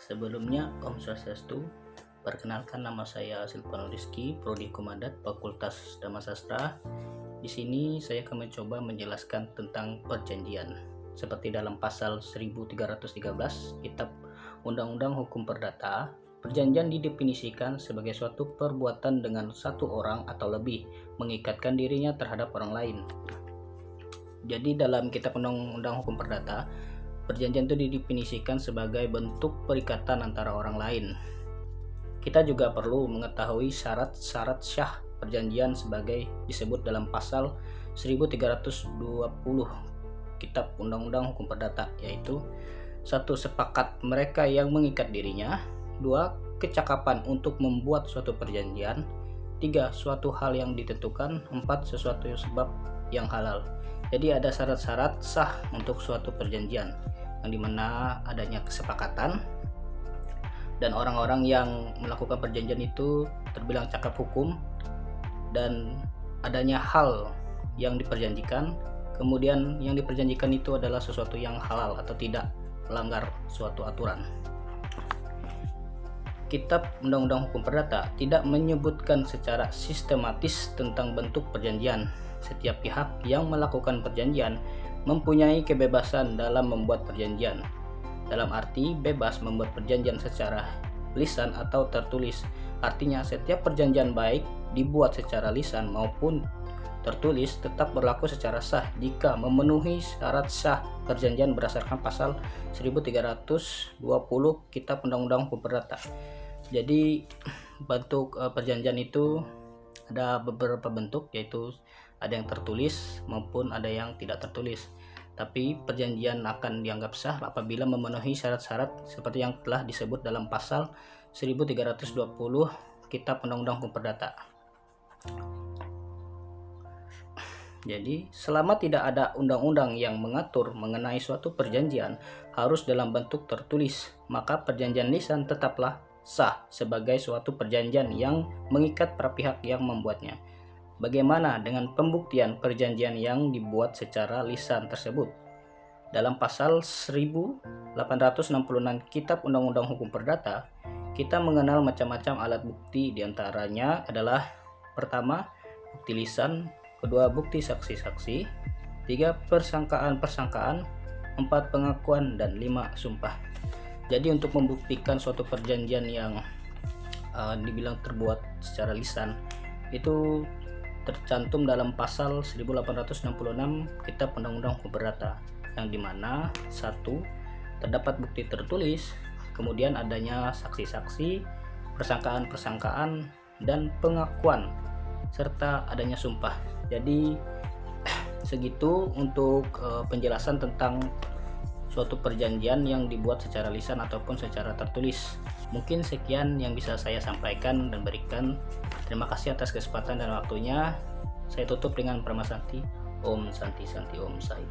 Sebelumnya, Om Swastiastu. Perkenalkan, nama saya Silvano Rizky, Prodi Komandat Fakultas Dhammasastra. Di sini saya akan mencoba menjelaskan tentang perjanjian. Seperti dalam pasal 1313 Kitab Undang-Undang Hukum Perdata, perjanjian didefinisikan sebagai suatu perbuatan dengan satu orang atau lebih mengikatkan dirinya terhadap orang lain. Jadi dalam Kitab Undang-Undang Hukum Perdata, perjanjian itu didefinisikan sebagai bentuk perikatan antara orang lain. Kita juga perlu mengetahui syarat-syarat syah perjanjian sebagai disebut dalam pasal 1320 Kitab Undang-Undang Hukum Perdata, yaitu 1. Sepakat mereka yang mengikat dirinya. 2. Kecakapan untuk membuat suatu perjanjian. 3. Suatu hal yang ditentukan. 4. Sesuatu sebab yang halal. Jadi ada syarat-syarat sah untuk suatu perjanjian, yang dimana adanya kesepakatan dan orang-orang yang melakukan perjanjian itu terbilang cakap hukum, dan adanya hal yang diperjanjikan, kemudian yang diperjanjikan itu adalah sesuatu yang halal atau tidak melanggar suatu aturan. Kitab Undang-Undang Hukum Perdata tidak menyebutkan secara sistematis tentang bentuk perjanjian. Setiap pihak yang melakukan perjanjian mempunyai kebebasan dalam membuat perjanjian, dalam arti bebas membuat perjanjian secara lisan atau tertulis. Artinya setiap perjanjian baik dibuat secara lisan maupun tertulis tetap berlaku secara sah jika memenuhi syarat sah perjanjian berdasarkan pasal 1320 Kitab Undang-Undang Hukum Perdata. Jadi bentuk perjanjian itu ada beberapa bentuk, yaitu ada yang tertulis maupun ada yang tidak tertulis. Tapi perjanjian akan dianggap sah apabila memenuhi syarat-syarat seperti yang telah disebut dalam pasal 1320 Kitab Undang-Undang Hukum Perdata. Jadi, selama tidak ada undang-undang yang mengatur mengenai suatu perjanjian harus dalam bentuk tertulis, maka perjanjian lisan tetaplah sah sebagai suatu perjanjian yang mengikat para pihak yang membuatnya. Bagaimana dengan pembuktian perjanjian yang dibuat secara lisan tersebut? Dalam pasal 1866 Kitab Undang-Undang Hukum Perdata, kita mengenal macam-macam alat bukti, diantaranya adalah: pertama, bukti lisan; kedua, bukti saksi-saksi; 3, persangkaan-persangkaan; 4, pengakuan; dan 5, sumpah. Jadi untuk membuktikan suatu perjanjian yang dibilang terbuat secara lisan itu tercantum dalam pasal 1866 Kitab Undang-Undang Hukum Perdata, yang dimana 1, terdapat bukti tertulis, kemudian adanya saksi-saksi, persangkaan-persangkaan, dan pengakuan, serta adanya sumpah. Jadi segitu untuk penjelasan tentang suatu perjanjian yang dibuat secara lisan ataupun secara tertulis. Mungkin sekian yang bisa saya sampaikan dan berikan. Terima kasih atas kesempatan dan waktunya. Saya tutup dengan Paramasanti. Om Santi Santi Om Sai.